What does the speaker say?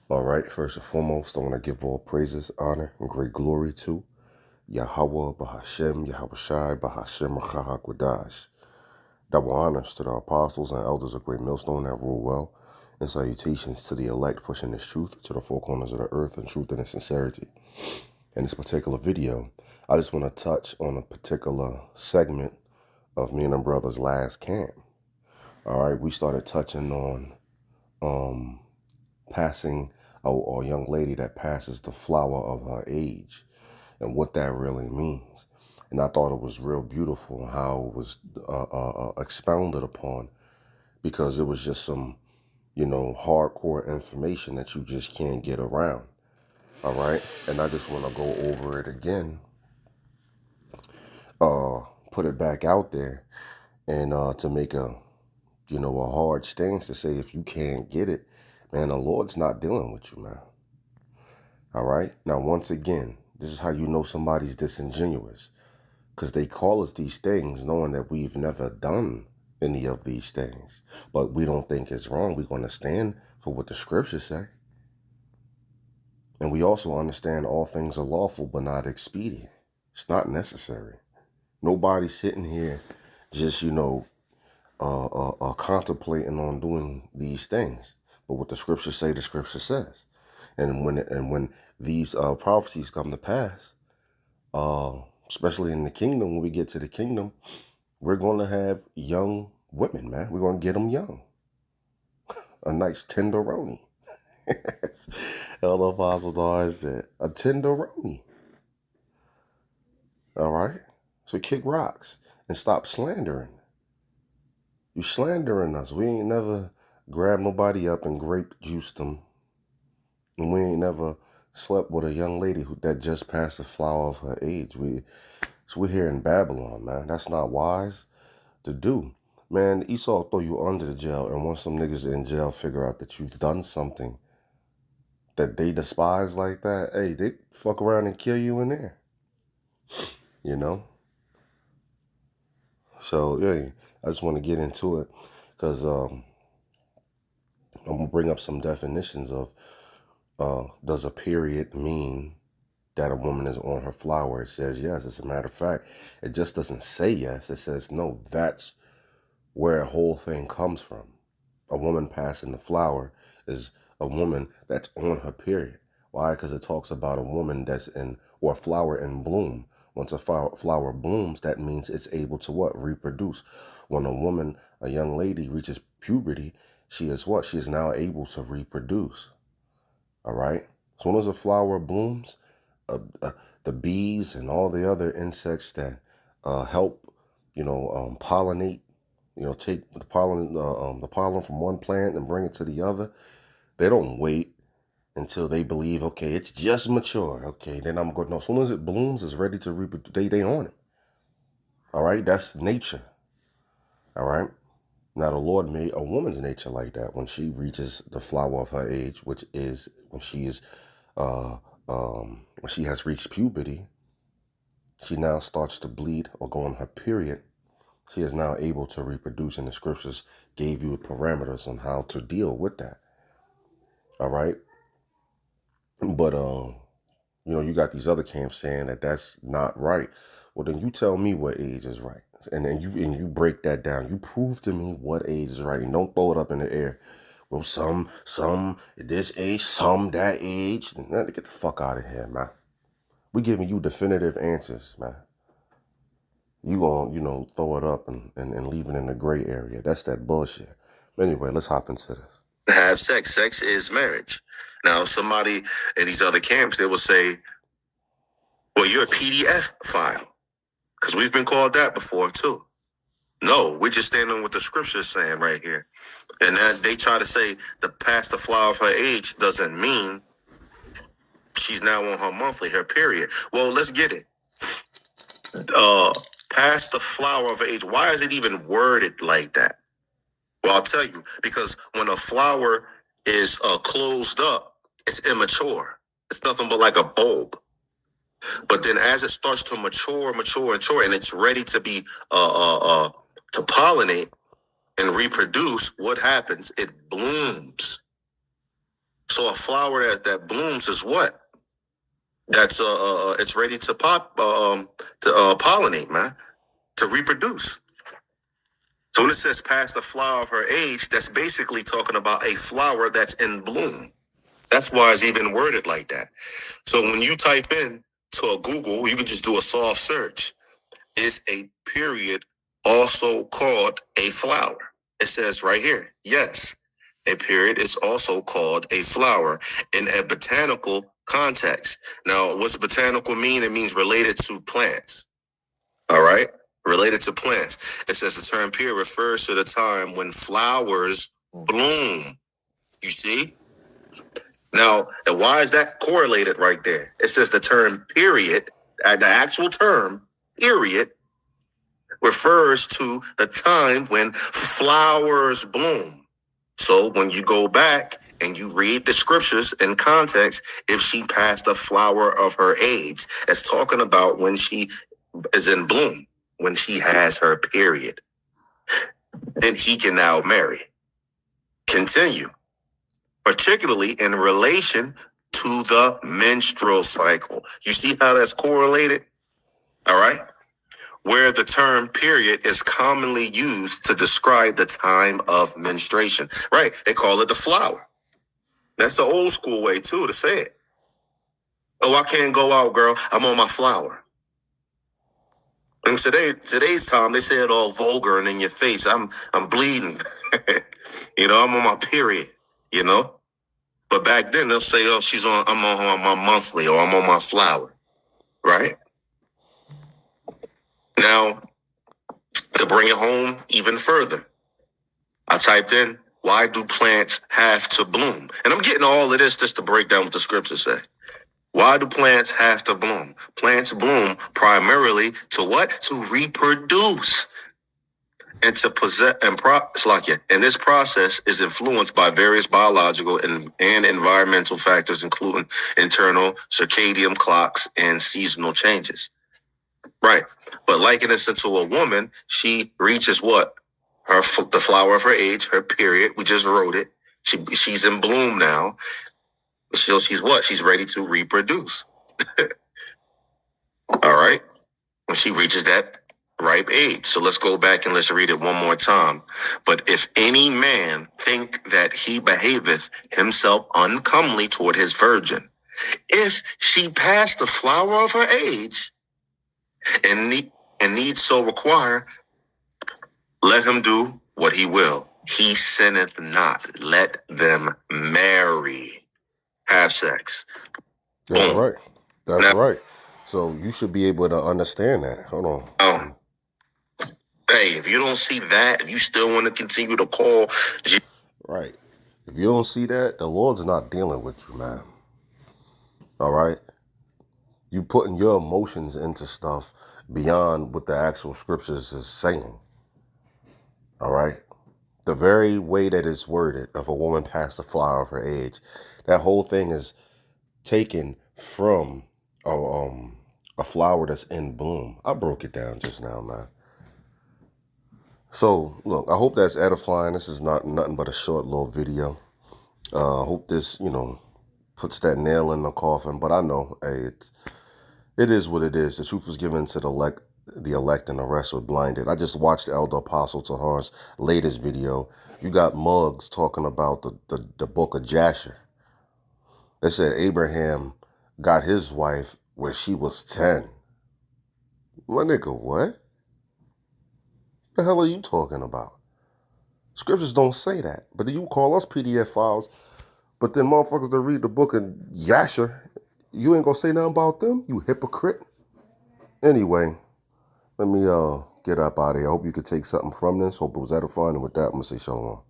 All right, first and foremost, I want to give all praises, honor, and great glory to Yahweh, Bahashem, Yahweh Shai, Bahashem, Rachahakwadash. Double honors to the apostles and elders of Great Millstone that rule well, and salutations to the elect pushing this truth to the four corners of the earth in truth and in sincerity. In this particular video, I just want to touch on a particular segment of me and my brother's last camp. All right, we started touching on passing a young lady that passes the flower of her age and what that really means. And I thought it was real beautiful how it was expounded upon, because it was just some, hardcore information that you just can't get around. All right. And I just want to go over it again, put it back out there, and to make a hard stance to say if you can't get it, man, the Lord's not dealing with you, man. All right. Now, once again, this is how you know somebody's disingenuous, because they call us these things knowing that we've never done any of these things, but we don't think it's wrong. We're going to stand for what the scriptures say. And we also understand all things are lawful, but not expedient. It's not necessary. Nobody's sitting here just, contemplating on doing these things. But what the scriptures say, the scripture says. And when these prophecies come to pass, especially in the kingdom, when we get to the kingdom, we're going to have young women, man. We're going to get them young. A nice tenderoni. Elder Apostles always said, a tenderoni. All right? So kick rocks and stop slandering. You slandering us. We ain't never grabbed nobody up and grape juiced them. And we ain't never slept with a young lady that just passed the flower of her age. We're here in Babylon, man. That's not wise to do. Man, Esau throw you under the jail, and once some niggas in jail figure out that you've done something that they despise like that, hey, they fuck around and kill you in there. You know? So, yeah, I just want to get into it because I'm going to bring up some definitions of does a period mean that a woman is on her flower? It says yes. As a matter of fact, it just doesn't say yes. It says no. That's where a whole thing comes from. A woman passing the flower is a woman that's on her period. Why? Because it talks about a woman that's or a flower in bloom. Once a flower blooms, that means it's able to what? Reproduce. When a woman, a young lady, reaches puberty, she is what? She is now able to reproduce. All right? As soon as a flower blooms, the bees and all the other insects that help, pollinate, take the pollen from one plant and bring it to the other. They don't wait until they believe, okay, it's just mature. Okay, then I'm going. No, as soon as it blooms, it's ready to reproduce. They on it. All right, that's nature. All right. Now the Lord made a woman's nature like that when she reaches the flower of her age, which is when she is, when she has reached puberty. She now starts to bleed or go on her period. She is now able to reproduce, and the scriptures gave you parameters on how to deal with that. All right. But, you got these other camps saying that that's not right. Well, then you tell me what age is right. And then you break that down. You prove to me what age is right. And don't throw it up in the air. Well, some this age, some that age. Get the fuck out of here, man. We giving you definitive answers, man. You gonna, throw it up and leave it in the gray area. That's that bullshit. But anyway, let's hop into this. Have sex. Sex is marriage. Now, somebody in these other camps, they will say, well, you're a PDF file. Because we've been called that before, too. No, we're just standing with the scriptures saying right here. And then they try to say the past the flower of her age doesn't mean she's now on her monthly, her period. Well, let's get it. Past the flower of her age. Why is it even worded like that? Well, I'll tell you, because when a flower is closed up, it's immature. It's nothing but like a bulb. But then as it starts to mature, and it's ready to be to pollinate and reproduce, what happens? It blooms. So a flower that blooms is what? That's it's ready to pollinate, man, to reproduce. So when it says past the flower of her age, that's basically talking about a flower that's in bloom. That's why it's even worded like that. So when you type in to a Google, you can just do a soft search. Is a period also called a flower? It says right here, yes, a period is also called a flower in a botanical context. Now, what's botanical mean? It means related to plants. All right? Related to plants. It says the term period refers to the time when flowers bloom. You see? Now, and why is that correlated right there? It says the term period, the actual term, period, refers to the time when flowers bloom. So when you go back and you read the scriptures in context, if she passed the flower of her age, it's talking about when she is in bloom, when she has her period. Then he can now marry. Continue. Particularly in relation to the menstrual cycle. You see how that's correlated? All right? Where the term period is commonly used to describe the time of menstruation. Right. They call it the flower. That's the old school way too to say it. Oh, I can't go out, girl. I'm on my flower. And today's time, they say it all vulgar and in your face. I'm bleeding. I'm on my period, you know? But back then they'll say, oh, I'm on my monthly, or I'm on my flower. Right? Now, to bring it home even further, I typed in, why do plants have to bloom? And I'm getting all of this just to break down what the scriptures say. Why do plants have to bloom? Plants bloom primarily to what? To reproduce and to possess and this process is influenced by various biological and environmental factors, including internal circadian clocks and seasonal changes. Right. But liking this into a woman, she reaches what? The flower of her age, her period. We just wrote it. She's in bloom now. She's what? She's ready to reproduce. All right. When she reaches that ripe age. So let's go back and let's read it one more time. But if any man think that he behaveth himself uncomely toward his virgin, if she pass the flower of her age and need so require, let him do what he will. He sinneth not. Let them marry. Have sex. That's boom. Right. That's now, right. So you should be able to understand that. Hold on. Hey, if you don't see that, if you still want to continue to call. Right. If you don't see that, the Lord's not dealing with you, man. All right. You putting your emotions into stuff beyond what the actual scriptures is saying. All right. The very way that it's worded, if a woman passed the flower of her age, that whole thing is taken from a flower that's in bloom. I broke it down just now, man. So, look, I hope that's edifying. This is not nothing but a short little video. I hope this, puts that nail in the coffin. But I know, hey, it is what it is. The truth was given to the elect and the rest were blinded. I just watched Elder Apostle Tahar's latest video. You got mugs talking about the book of Jasher. They said Abraham got his wife when she was 10. My nigga, what? The hell are you talking about? Scriptures don't say that. But you call us PDF files. But then motherfuckers that read the book of Jasher, you ain't gonna say nothing about them, you hypocrite. Anyway, let me get up out of here. I hope you could take something from this. Hope it was edifying. And with that, I'm gonna say shalom.